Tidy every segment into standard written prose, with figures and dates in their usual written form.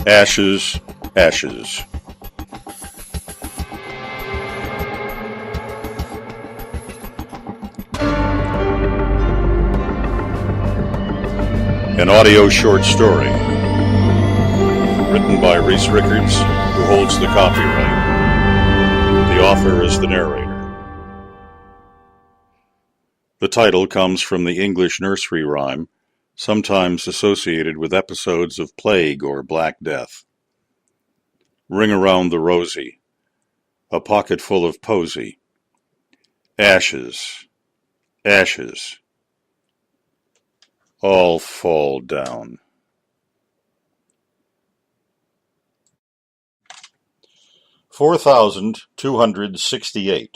Ashes, ashes. An audio short story, written by Reese Rickards, who holds the copyright. The author is the narrator. The title comes from the English nursery rhyme, sometimes associated with episodes of plague or Black Death. Ring around the rosy, a pocket full of posy. Ashes, ashes, all fall down. $4,268.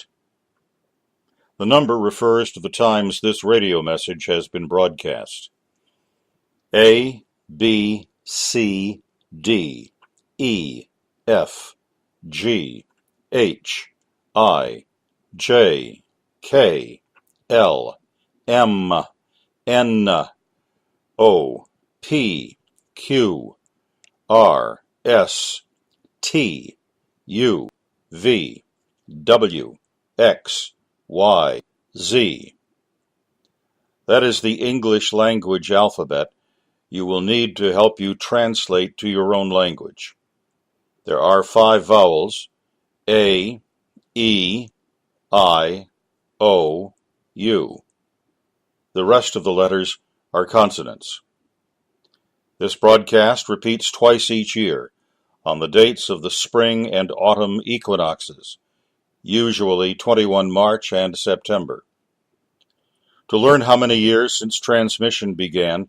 The number refers to the times this radio message has been broadcast. A, B, C, D, E, F, G, H, I, J, K, L, M, N, O, P, Q, R, S, T, U, V, W, X, Y, Z. That is the English language alphabet you will need to help you translate to your own language. There are 5 vowels: A, E, I, O, U. The rest of the letters are consonants. This broadcast repeats twice each year, on the dates of the spring and autumn equinoxes, usually 21 March and September. To learn how many years since transmission began,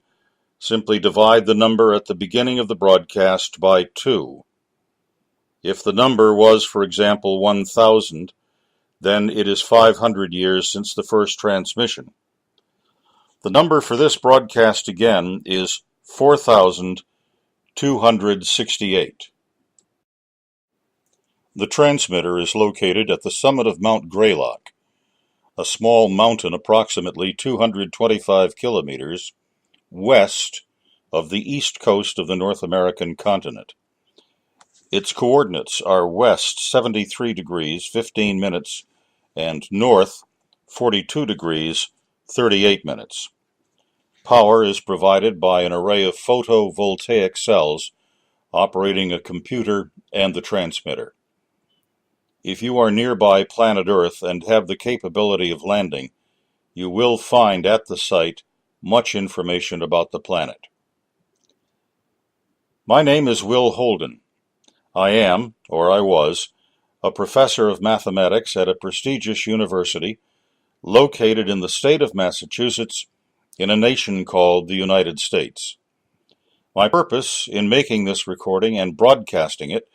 simply divide the number at the beginning of the broadcast by 2. If the number was, for example, 1,000, then it is 500 years since the first transmission. The number for this broadcast again is 4,268. The transmitter is located at the summit of Mount Greylock, a small mountain approximately 225 kilometers west of the east coast of the North American continent. Its coordinates are west 73 degrees 15 minutes and north 42 degrees 38 minutes. Power is provided by an array of photovoltaic cells operating a computer and the transmitter. If you are nearby planet Earth and have the capability of landing, you will find at the site much information about the planet. My name is Will Holden. I am, or I was, a professor of mathematics at a prestigious university located in the state of Massachusetts in a nation called the United States. My purpose in making this recording and broadcasting it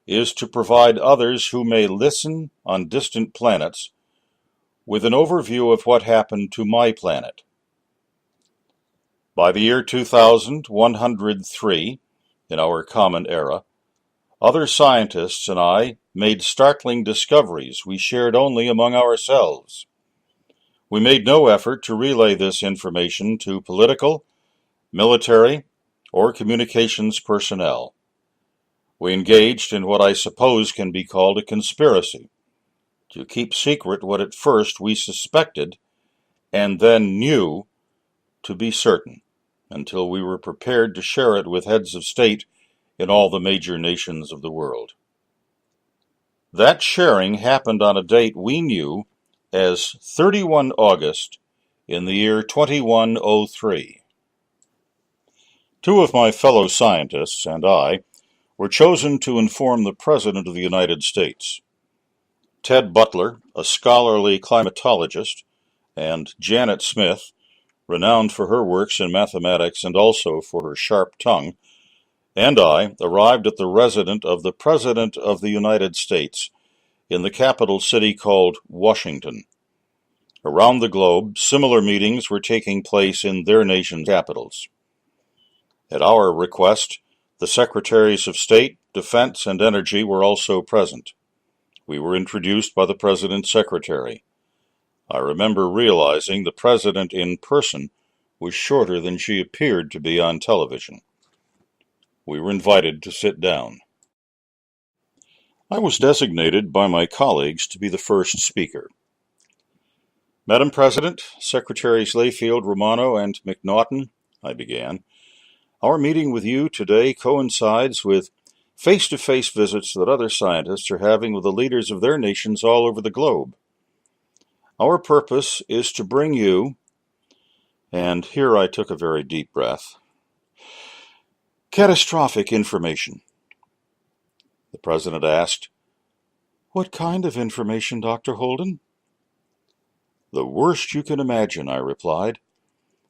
is to provide others who may listen on distant planets with an overview of what happened to my planet. By the year 2103, in our common era, other scientists and I made startling discoveries we shared only among ourselves. We made no effort to relay this information to political, military, or communications personnel. We engaged in what I suppose can be called a conspiracy, to keep secret what at first we suspected and then knew to be certain, until we were prepared to share it with heads of state in all the major nations of the world. That sharing happened on a date we knew as 31 August in the year 2103. 2 of my fellow scientists and I were chosen to inform the President of the United States. Ted Butler, a scholarly climatologist, and Janet Smith, renowned for her works in mathematics and also for her sharp tongue, and I arrived at the residence of the President of the United States in the capital city called Washington. Around the globe, similar meetings were taking place in their nation's capitals. At our request, the Secretaries of State, Defense, and Energy were also present. We were introduced by the President's Secretary. I remember realizing the President in person was shorter than she appeared to be on television. We were invited to sit down. I was designated by my colleagues to be the first speaker. Madam President, Secretaries Layfield, Romano, and McNaughton, I began, our meeting with you today coincides with face-to-face visits that other scientists are having with the leaders of their nations all over the globe. Our purpose is to bring you, and here I took a very deep breath, catastrophic information. The President asked, "What kind of information, Dr. Holden?" "The worst you can imagine," I replied.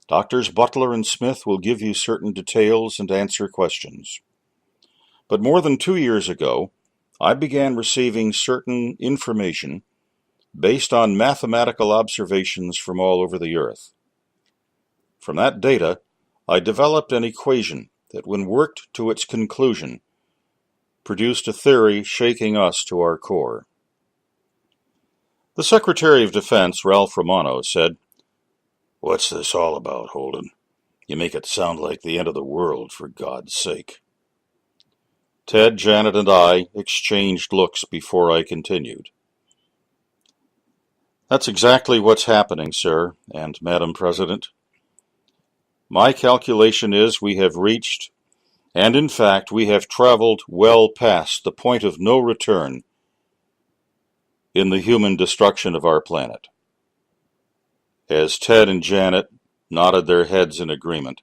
"Doctors Butler and Smith will give you certain details and answer questions. But more than 2 years ago, I began receiving certain information based on mathematical observations from all over the Earth. From that data, I developed an equation that, when worked to its conclusion, produced a theory shaking us to our core." The Secretary of Defense, Ralph Romano, said, "What's this all about, Holden? You make it sound like the end of the world, for God's sake." Ted, Janet, and I exchanged looks before I continued. "That's exactly what's happening, sir, and Madam President. My calculation is we have reached, and in fact we have traveled well past the point of no return in the human destruction of our planet." As Ted and Janet nodded their heads in agreement,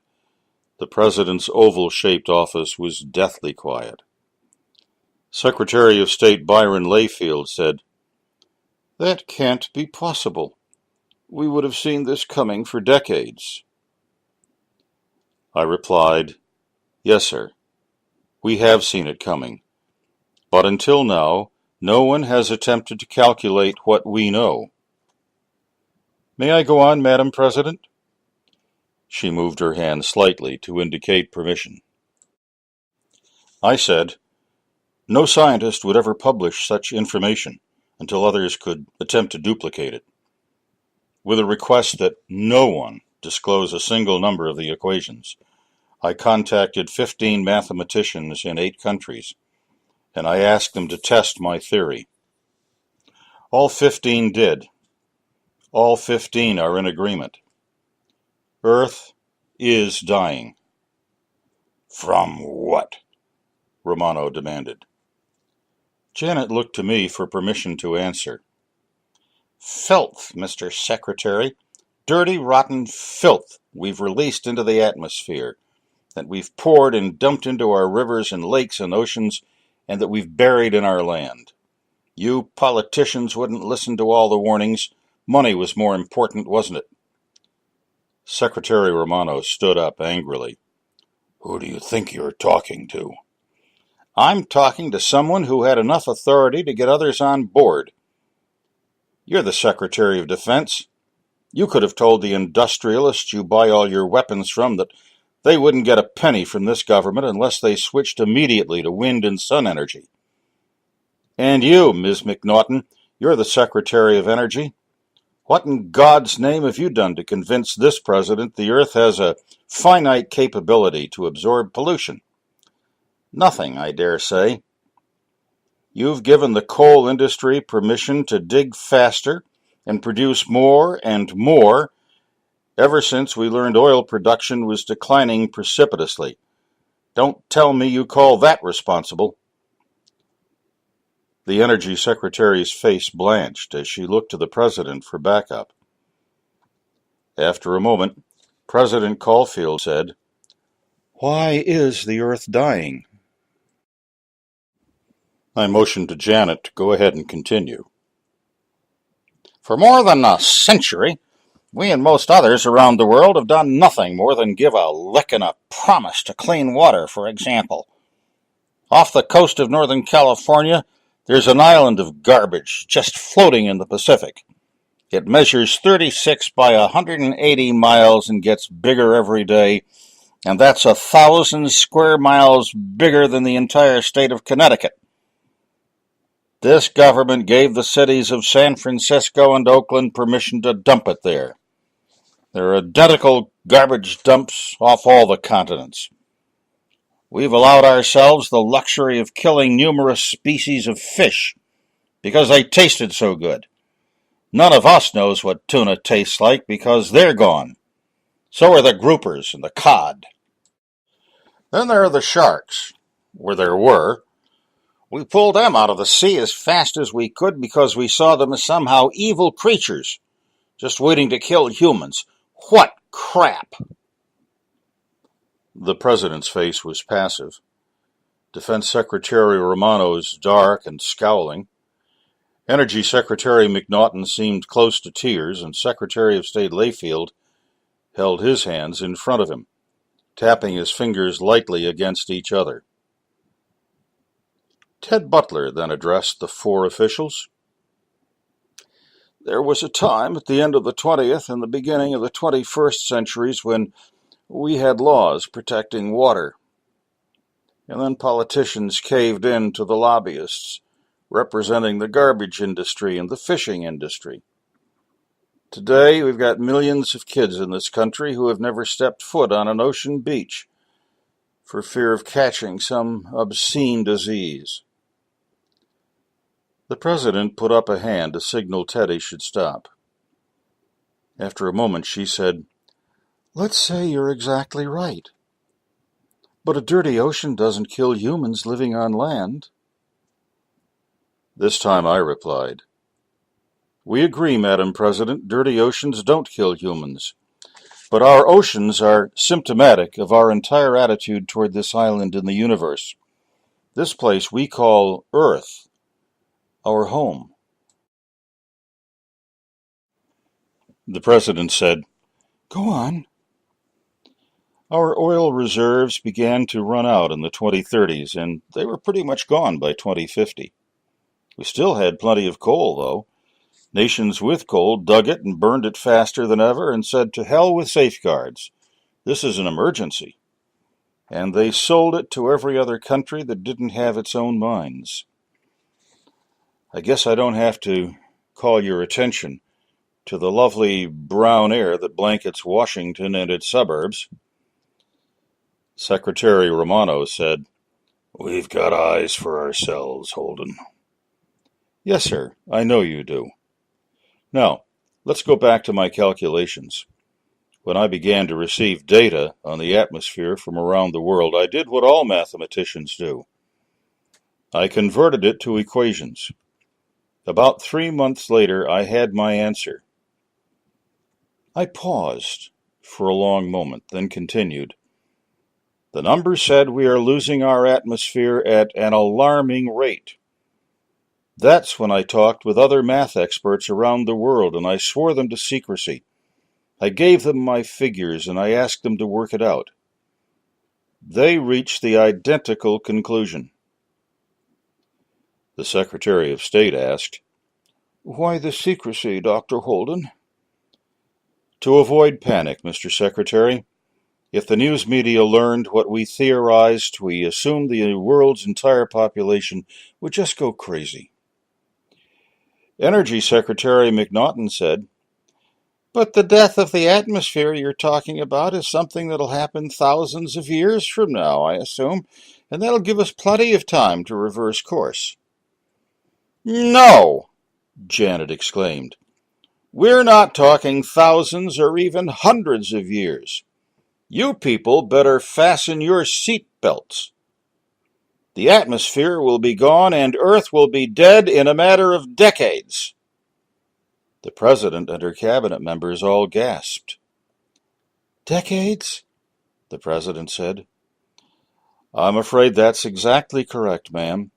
the President's oval-shaped office was deathly quiet. Secretary of State Byron Layfield said, "That can't be possible. We would have seen this coming for decades." I replied, "Yes, sir. We have seen it coming. But until now, no one has attempted to calculate what we know." "May I go on, Madam President?" She moved her hand slightly to indicate permission. I said, "No scientist would ever publish such information until others could attempt to duplicate it. With a request that no one disclose a single number of the equations, I contacted 15 mathematicians in 8 countries, and I asked them to test my theory. All 15 did. All 15 are in agreement. Earth is dying." "From what?" Romano demanded. Janet looked to me for permission to answer. "Filth, Mr. Secretary. Dirty, rotten filth we've released into the atmosphere, that we've poured and dumped into our rivers and lakes and oceans, and that we've buried in our land. You politicians wouldn't listen to all the warnings. Money was more important, wasn't it?" Secretary Romano stood up angrily. "Who do you think you're talking to?" "I'm talking to someone who had enough authority to get others on board. You're the Secretary of Defense. You could have told the industrialists you buy all your weapons from that they wouldn't get a penny from this government unless they switched immediately to wind and sun energy. And you, Ms. McNaughton, you're the Secretary of Energy. What in God's name have you done to convince this president the Earth has a finite capability to absorb pollution? Nothing, I dare say. You've given the coal industry permission to dig faster and produce more and more ever since we learned oil production was declining precipitously. Don't tell me you call that responsible." The Energy Secretary's face blanched as she looked to the President for backup. After a moment, President Caulfield said, "Why is the Earth dying?" I motioned to Janet to go ahead and continue. "For more than a century, we and most others around the world have done nothing more than give a lick and a promise to clean water, for example. Off the coast of Northern California, there's an island of garbage just floating in the Pacific. It measures 36 by 180 miles and gets bigger every day, and that's 1,000 square miles bigger than the entire state of Connecticut. This government gave the cities of San Francisco and Oakland permission to dump it there. There are identical garbage dumps off all the continents. We've allowed ourselves the luxury of killing numerous species of fish because they tasted so good. None of us knows what tuna tastes like because they're gone. So are the groupers and the cod. Then there are the sharks, where there were. We pulled them out of the sea as fast as we could because we saw them as somehow evil creatures, just waiting to kill humans. What crap! The president's face was passive. Defense Secretary Romano's dark and scowling. Energy Secretary McNaughton seemed close to tears, and Secretary of State Layfield held his hands in front of him, tapping his fingers lightly against each other. Ted Butler then addressed the four officials. There was a time at the end of the 20th and the beginning of the 21st centuries when we had laws protecting water. And then politicians caved in to the lobbyists, representing the garbage industry and the fishing industry. Today, we've got millions of kids in this country who have never stepped foot on an ocean beach for fear of catching some obscene disease. The president put up a hand to signal Teddy should stop. After a moment, she said, "Let's say you're exactly right. But a dirty ocean doesn't kill humans living on land." This time I replied, "We agree, Madam President, dirty oceans don't kill humans. But our oceans are symptomatic of our entire attitude toward this island in the universe. This place we call Earth, our home." The president said, "Go on." Our oil reserves began to run out in the 2030s, and they were pretty much gone by 2050. We still had plenty of coal, though. Nations with coal dug it and burned it faster than ever and said, "To hell with safeguards. This is an emergency." And they sold it to every other country that didn't have its own mines. I guess I don't have to call your attention to the lovely brown air that blankets Washington and its suburbs. Secretary Romano said, "We've got eyes for ourselves, Holden." "Yes, sir, I know you do. Now, let's go back to my calculations. When I began to receive data on the atmosphere from around the world, I did what all mathematicians do. I converted it to equations. About 3 months later, I had my answer." I paused for a long moment, then continued. "The numbers said we are losing our atmosphere at an alarming rate. That's when I talked with other math experts around the world, and I swore them to secrecy. I gave them my figures, and I asked them to work it out. They reached the identical conclusion." The Secretary of State asked, "Why the secrecy, Dr. Holden?" "To avoid panic, Mr. Secretary. If the news media learned what we theorized, we assumed the world's entire population would just go crazy." Energy Secretary McNaughton said, "But the death of the atmosphere you're talking about is something that'll happen thousands of years from now, I assume, and that'll give us plenty of time to reverse course." "No!" Janet exclaimed. "We're not talking thousands or even hundreds of years. You people better fasten your seat belts. The atmosphere will be gone and Earth will be dead in a matter of decades." The president and her cabinet members all gasped. "Decades?" the president said. "I'm afraid that's exactly correct, ma'am.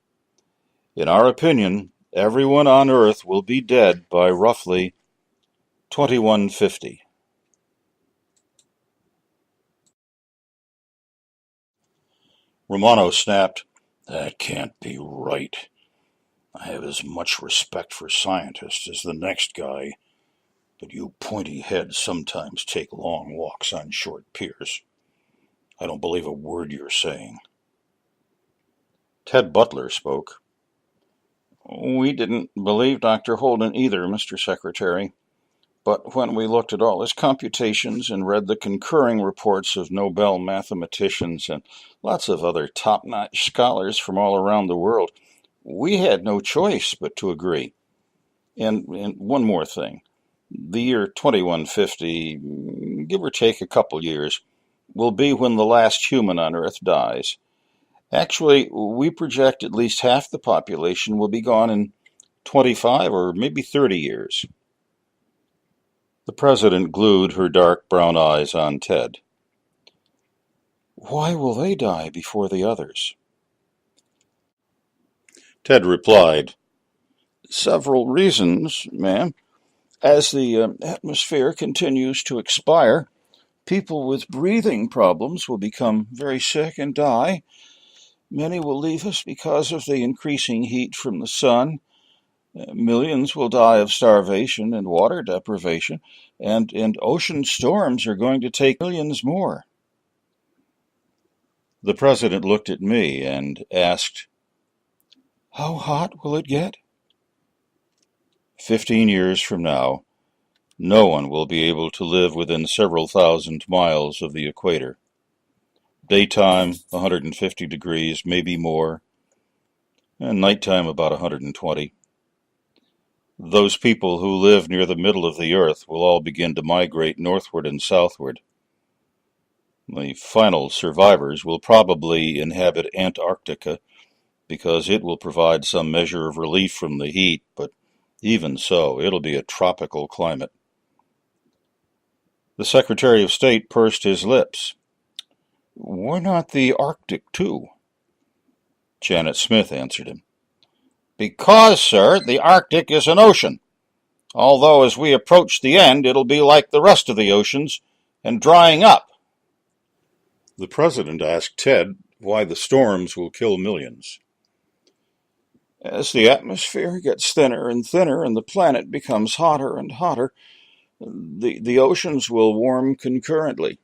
In our opinion, everyone on Earth will be dead by roughly 2150. Romano snapped, "That can't be right. I have as much respect for scientists as the next guy, but you pointy heads sometimes take long walks on short piers. I don't believe a word you're saying." Ted Butler spoke. "We didn't believe Dr. Holden either, Mr. Secretary. But when we looked at all his computations and read the concurring reports of Nobel mathematicians and lots of other top-notch scholars from all around the world, we had no choice but to agree. And one more thing. The year 2150, give or take a couple years, will be when the last human on Earth dies. Actually, we project at least half the population will be gone in 25 or maybe 30 years. The president glued her dark brown eyes on Ted. Why will they die before the others? Ted replied, Several reasons, ma'am. As the atmosphere continues to expire, people with breathing problems will become very sick and die. Many will leave us because of the increasing heat from the sun. Millions will die of starvation and water deprivation, and ocean storms are going to take millions more. The president looked at me and asked, How hot will it get? 15 years from now, no one will be able to live within several thousand miles of the equator. Daytime, 150 degrees, maybe more, and nighttime about 120. Those people who live near the middle of the earth will all begin to migrate northward and southward. The final survivors will probably inhabit Antarctica because it will provide some measure of relief from the heat, but even so, it'll be a tropical climate. The Secretary of State pursed his lips. Why not the Arctic, too? Janet Smith answered him. Because, sir, the Arctic is an ocean. Although as we approach the end, it'll be like the rest of the oceans and drying up. The president asked Ted why the storms will kill millions. As the atmosphere gets thinner and thinner and the planet becomes hotter and hotter, the oceans will warm concurrently.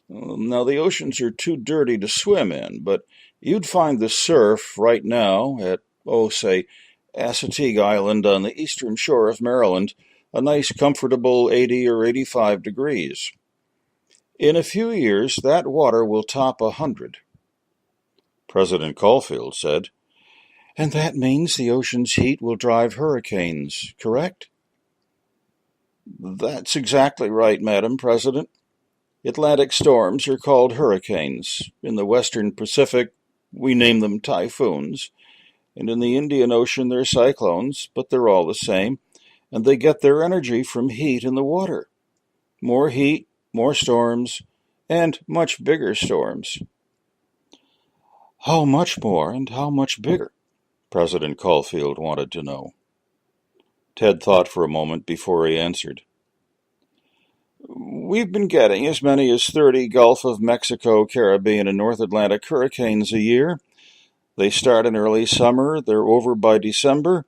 Now, the oceans are too dirty to swim in, but you'd find the surf right now at, say, Assateague Island on the eastern shore of Maryland, a nice comfortable 80 or 85 degrees. In a few years, that water will top 100. President Caulfield said, And that means the ocean's heat will drive hurricanes, correct? That's exactly right, Madam President. Atlantic storms are called hurricanes. In the western Pacific, we name them typhoons. And in the Indian Ocean, they're cyclones, but they're all the same. And they get their energy from heat in the water. More heat, more storms, and much bigger storms. How much more and how much bigger? President Caulfield wanted to know. Ted thought for a moment before he answered. We've been getting as many as 30 Gulf of Mexico, Caribbean, and North Atlantic hurricanes a year. They start in early summer, they're over by December.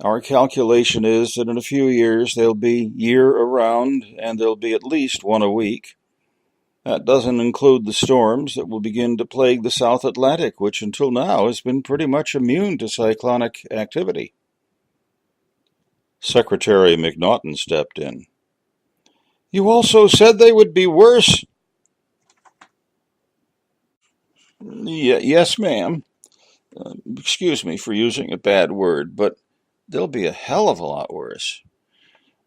Our calculation is that in a few years they'll be year-around, and there'll be at least one a week. That doesn't include the storms that will begin to plague the South Atlantic, which until now has been pretty much immune to cyclonic activity. Secretary McNaughton stepped in. You also said they would be worse? Yes, ma'am. Excuse me for using a bad word, but they'll be a hell of a lot worse.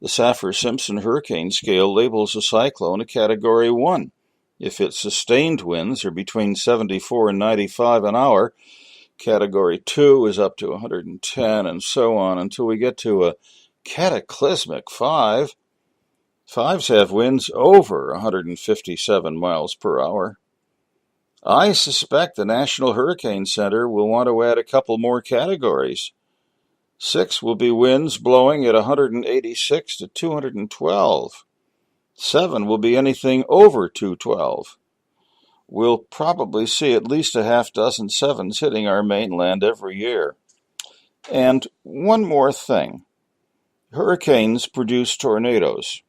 The Saffir-Simpson hurricane scale labels a cyclone a Category 1. If its sustained winds are between 74 and 95 an hour, Category 2 is up to 110, and so on until we get to a cataclysmic 5. 5s have winds over 157 miles per hour. I suspect the National Hurricane Center will want to add a couple more categories. 6 will be winds blowing at 186 to 212. 7 will be anything over 212. We'll probably see at least a half dozen 7s hitting our mainland every year. And one more thing. Hurricanes produce tornadoes.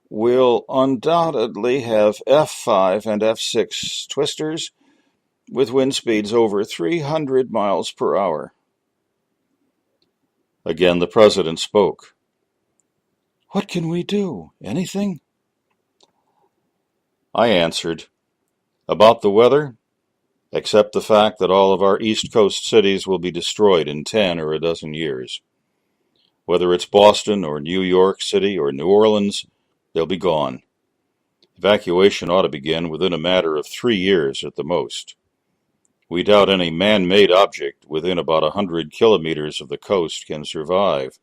We'll undoubtedly have F5 and F6 twisters with wind speeds over 300 miles per hour. Again, the president spoke. What can we do? Anything? I answered, about the weather, except the fact that all of our East Coast cities will be destroyed in 10 or a dozen years. Whether it's Boston or New York City or New Orleans, they'll be gone. Evacuation ought to begin within a matter of 3 years at the most. We doubt any man-made object within about 100 kilometers of the coast can survive.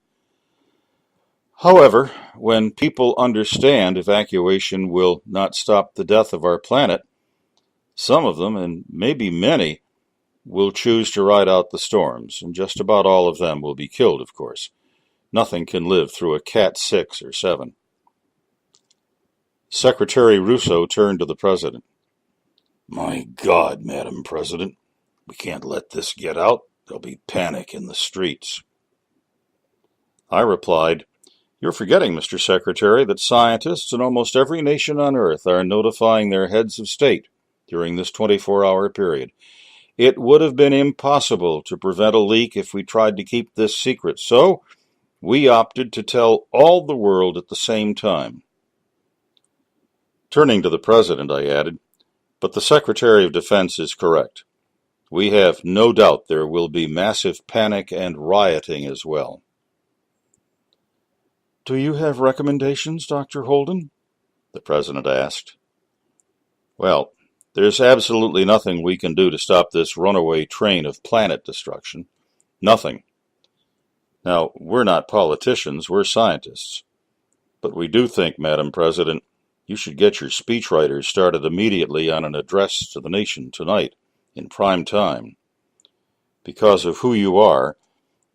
However, when people understand evacuation will not stop the death of our planet, some of them, and maybe many, will choose to ride out the storms, and just about all of them will be killed, of course. Nothing can live through a Cat 6 or 7. Secretary Russo turned to the President. My God, Madam President, we can't let this get out. There'll be panic in the streets. I replied, You're forgetting, Mr. Secretary, that scientists in almost every nation on Earth are notifying their heads of state during this 24-hour period. It would have been impossible to prevent a leak if we tried to keep this secret, so we opted to tell all the world at the same time. Turning to the President, I added, But the Secretary of Defense is correct. We have no doubt there will be massive panic and rioting as well. Do you have recommendations, Dr. Holden? The President asked. Well, there's absolutely nothing we can do to stop this runaway train of planet destruction. Nothing. Now, we're not politicians, we're scientists. But we do think, Madam President, you should get your speechwriters started immediately on an address to the nation tonight, in prime time. Because of who you are,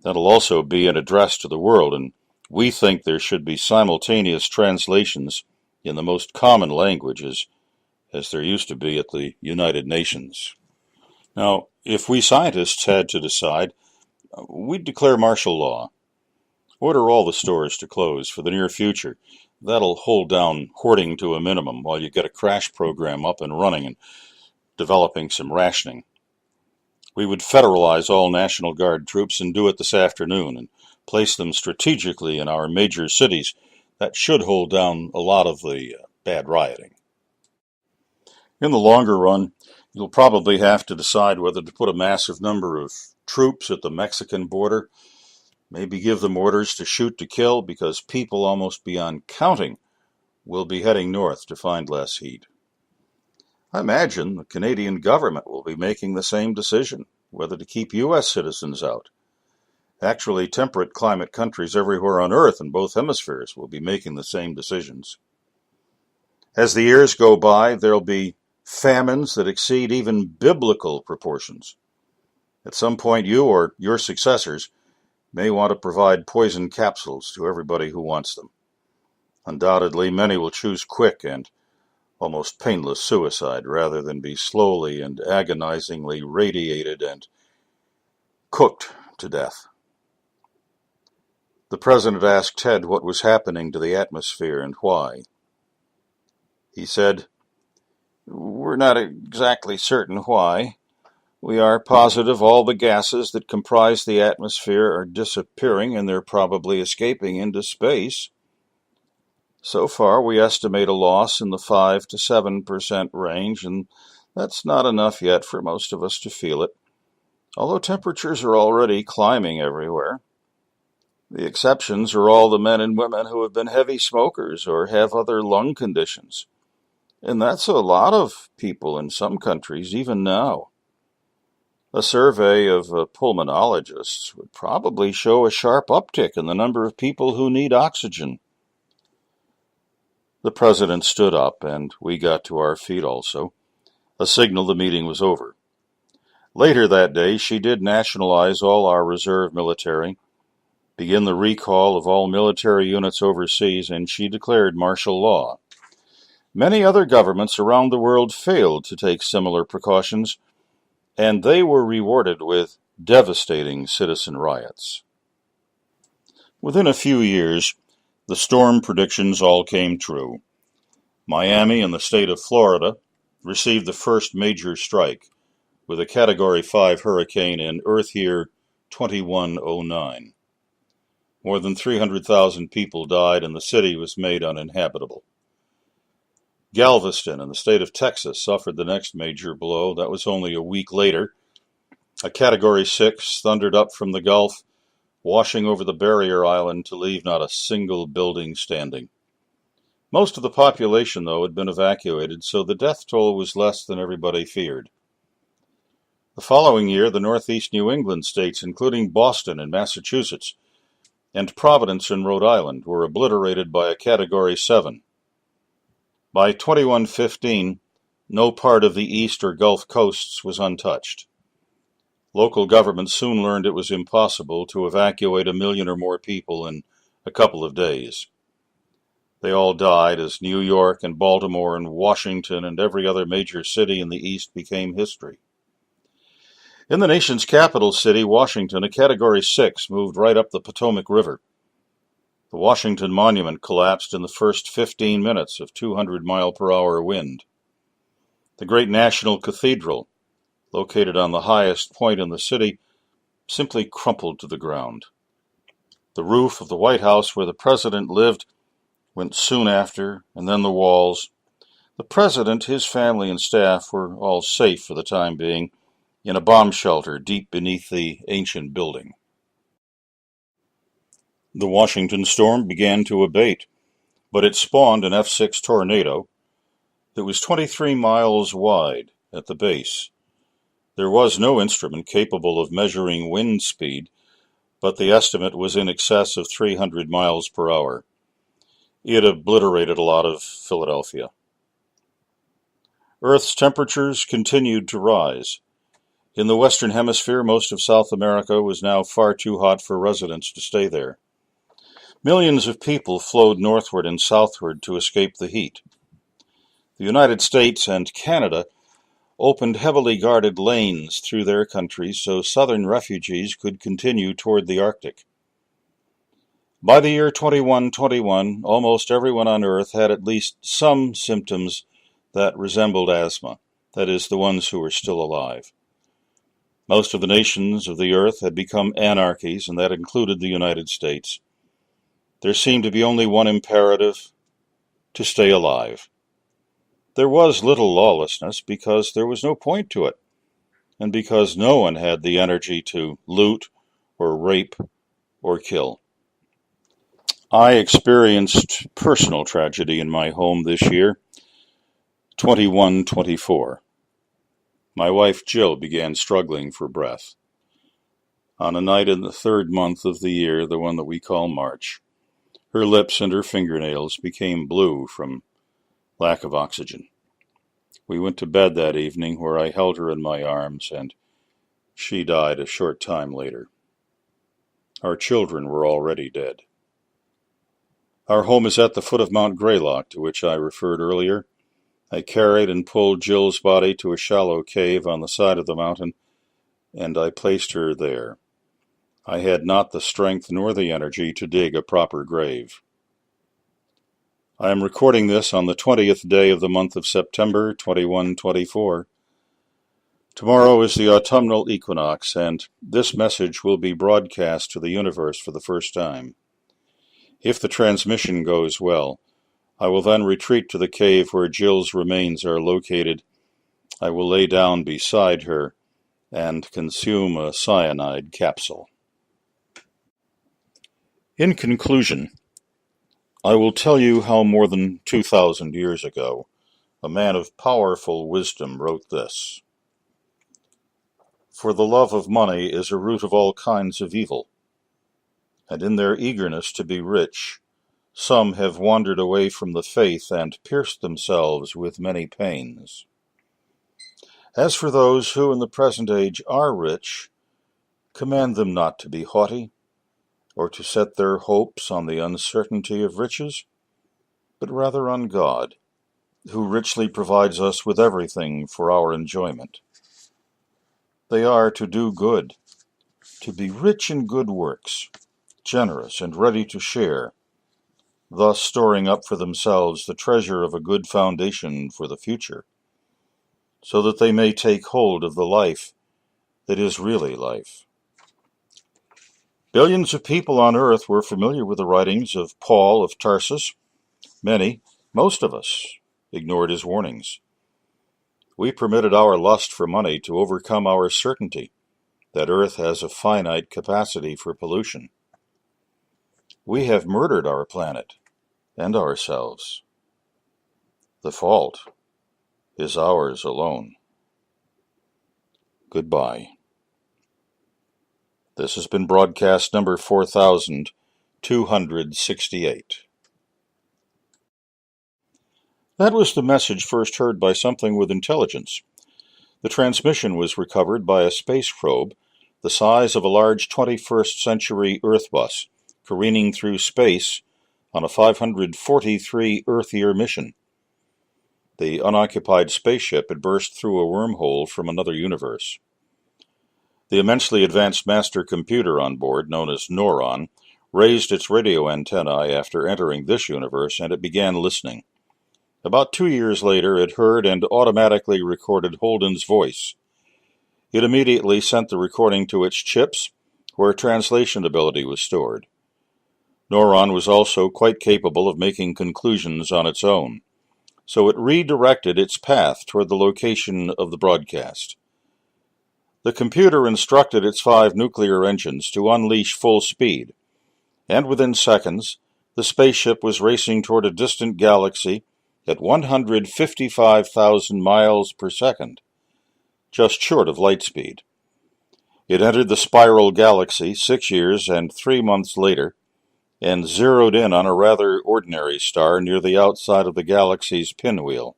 that'll also be an address to the world, and we think there should be simultaneous translations in the most common languages, as there used to be at the United Nations. Now, if we scientists had to decide, we'd declare martial law. Order all the stores to close for the near future. That'll hold down hoarding to a minimum while you get a crash program up and running and developing some rationing. We would federalize all National Guard troops and do it this afternoon and place them strategically in our major cities. That should hold down a lot of the bad rioting. In the longer run, you'll probably have to decide whether to put a massive number of troops at the Mexican border. Maybe give them orders to shoot to kill because people almost beyond counting will be heading north to find less heat. I imagine the Canadian government will be making the same decision, whether to keep U.S. citizens out. Actually, temperate climate countries everywhere on Earth in both hemispheres will be making the same decisions. As the years go by, there'll be famines that exceed even biblical proportions. At some point, you or your successors may want to provide poison capsules to everybody who wants them. Undoubtedly, many will choose quick and almost painless suicide rather than be slowly and agonizingly radiated and cooked to death. The President asked Ted what was happening to the atmosphere and why. He said, We're not exactly certain why. We are positive all the gases that comprise the atmosphere are disappearing and they're probably escaping into space. So far, we estimate a loss in the 5 to 7% range, and that's not enough yet for most of us to feel it, although temperatures are already climbing everywhere. The exceptions are all the men and women who have been heavy smokers or have other lung conditions. And that's a lot of people in some countries, even now. A survey of pulmonologists would probably show a sharp uptick in the number of people who need oxygen. The President stood up, and we got to our feet also, a signal the meeting was over. Later that day, she did nationalize all our reserve military, begin the recall of all military units overseas, and she declared martial law. Many other governments around the world failed to take similar precautions, and they were rewarded with devastating citizen riots. Within a few years, the storm predictions all came true. Miami and the state of Florida received the first major strike with a Category 5 hurricane in Earth Year 2109. More than 300,000 people died and the city was made uninhabitable. Galveston in the state of Texas suffered the next major blow. That was only a week later. A Category 6 thundered up from the Gulf, washing over the barrier island to leave not a single building standing. Most of the population, though, had been evacuated, so the death toll was less than everybody feared. The following year, the northeast New England states, including Boston and Massachusetts, and Providence in Rhode Island, were obliterated by a Category 7. By 2115, no part of the east or Gulf coasts was untouched. Local governments soon learned it was impossible to evacuate 1 million or more people in a couple of days. They all died as New York and Baltimore and Washington and every other major city in the East became history. In the nation's capital city, Washington, a Category 6 moved right up the Potomac River. The Washington Monument collapsed in the first 15 minutes of 200-mile-per-hour wind. The great National Cathedral, located on the highest point in the city, simply crumpled to the ground. The roof of the White House where the president lived went soon after, and then the walls. The president, his family, and staff were all safe for the time being in a bomb shelter deep beneath the ancient building. The Washington storm began to abate, but it spawned an F6 tornado that was 23 miles wide at the base. There was no instrument capable of measuring wind speed, but the estimate was in excess of 300 miles per hour. It obliterated a lot of Philadelphia. Earth's temperatures continued to rise. In the Western Hemisphere, most of South America was now far too hot for residents to stay there. Millions of people flowed northward and southward to escape the heat. The United States and Canada opened heavily guarded lanes through their countries so southern refugees could continue toward the Arctic. By the year 2121, almost everyone on Earth had at least some symptoms that resembled asthma, that is, the ones who were still alive. Most of the nations of the Earth had become anarchies, and that included the United States. There seemed to be only one imperative: to stay alive. There was little lawlessness because there was no point to it, and because no one had the energy to loot or rape or kill. I experienced personal tragedy in my home this year, 2124. My wife Jill began struggling for breath. On a night in the third month of the year, the one that we call March, her lips and her fingernails became blue from lack of oxygen. We went to bed that evening where I held her in my arms, and she died a short time later. Our children were already dead. Our home is at the foot of Mount Greylock, to which I referred earlier. I carried and pulled Jill's body to a shallow cave on the side of the mountain, and I placed her there. I had not the strength nor the energy to dig a proper grave. I am recording this on the 20th day of the month of September, 2124. Tomorrow is the autumnal equinox, and this message will be broadcast to the universe for the first time. If the transmission goes well, I will then retreat to the cave where Jill's remains are located. I will lay down beside her and consume a cyanide capsule. In conclusion, I will tell you how more than 2,000 years ago, a man of powerful wisdom wrote this: "For the love of money is a root of all kinds of evil, and in their eagerness to be rich, some have wandered away from the faith and pierced themselves with many pains. As for those who in the present age are rich, command them not to be haughty, or to set their hopes on the uncertainty of riches, but rather on God, who richly provides us with everything for our enjoyment. They are to do good, to be rich in good works, generous and ready to share, thus storing up for themselves the treasure of a good foundation for the future, so that they may take hold of the life that is really life." Billions of people on Earth were familiar with the writings of Paul of Tarsus. Many, most of us, ignored his warnings. We permitted our lust for money to overcome our certainty that Earth has a finite capacity for pollution. We have murdered our planet and ourselves. The fault is ours alone. Goodbye. This has been broadcast number 4268. That was the message first heard by something with intelligence. The transmission was recovered by a space probe the size of a large 21st century Earth bus careening through space on a 543 Earth-year mission. The unoccupied spaceship had burst through a wormhole from another universe. The immensely advanced master computer on board, known as Neuron, raised its radio antennae after entering this universe, and it began listening. About 2 years later, it heard and automatically recorded Holden's voice. It immediately sent the recording to its chips, where translation ability was stored. Neuron was also quite capable of making conclusions on its own, so it redirected its path toward the location of the broadcast. The computer instructed its 5 nuclear engines to unleash full speed, and within seconds, the spaceship was racing toward a distant galaxy at 155,000 miles per second, just short of light speed. It entered the spiral galaxy 6 years and 3 months later, and zeroed in on a rather ordinary star near the outside of the galaxy's pinwheel.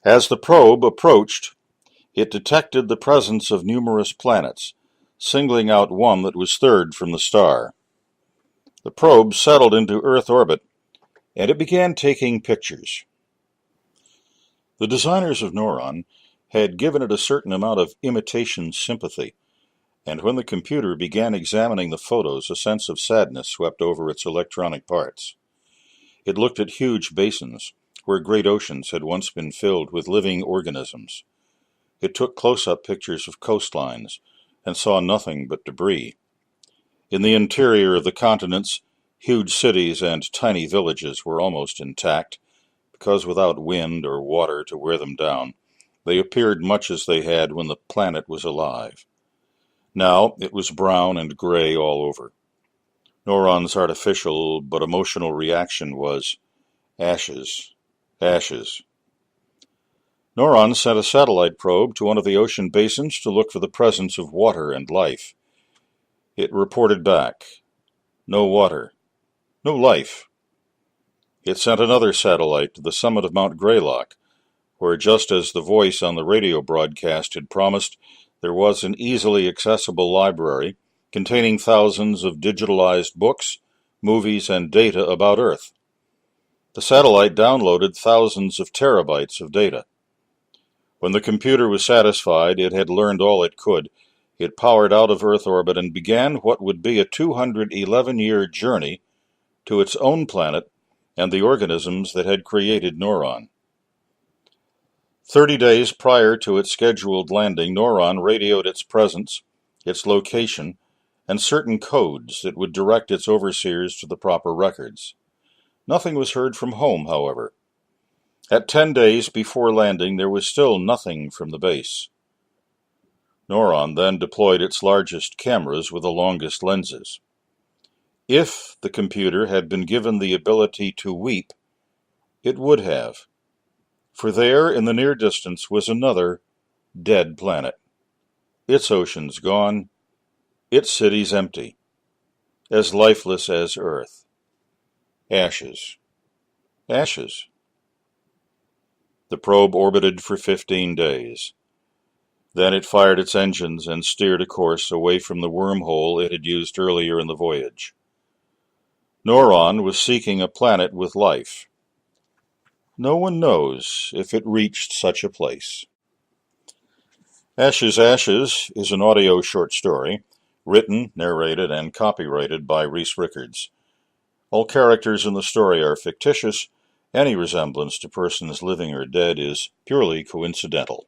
As the probe approached, it detected the presence of numerous planets, singling out one that was third from the star. The probe settled into Earth orbit, and it began taking pictures. The designers of Neuron had given it a certain amount of imitation sympathy, and when the computer began examining the photos, a sense of sadness swept over its electronic parts. It looked at huge basins, where great oceans had once been filled with living organisms. It took close-up pictures of coastlines and saw nothing but debris. In the interior of the continents, huge cities and tiny villages were almost intact, because without wind or water to wear them down, they appeared much as they had when the planet was alive. Now it was brown and gray all over. Neuron's artificial but emotional reaction was, ashes, ashes. Neuron sent a satellite probe to one of the ocean basins to look for the presence of water and life. It reported back, no water, no life. It sent another satellite to the summit of Mount Greylock, where, just as the voice on the radio broadcast had promised, there was an easily accessible library containing thousands of digitalized books, movies, and data about Earth. The satellite downloaded thousands of terabytes of data. When the computer was satisfied it had learned all it could, it powered out of Earth orbit and began what would be a 211-year journey to its own planet and the organisms that had created Neuron. 30 days prior to its scheduled landing, Neuron radioed its presence, its location, and certain codes that would direct its overseers to the proper records. Nothing was heard from home, however. At 10 days before landing, there was still nothing from the base. Neuron then deployed its largest cameras with the longest lenses. If the computer had been given the ability to weep, it would have. For there, in the near distance, was another dead planet. Its oceans gone, its cities empty, as lifeless as Earth. Ashes. Ashes. The probe orbited for 15 days. Then it fired its engines and steered a course away from the wormhole it had used earlier in the voyage. Neuron was seeking a planet with life. No one knows if it reached such a place. Ashes, Ashes is an audio short story, written, narrated, and copyrighted by Reese Rickards. All characters in the story are fictitious. Any resemblance to persons living or dead is purely coincidental.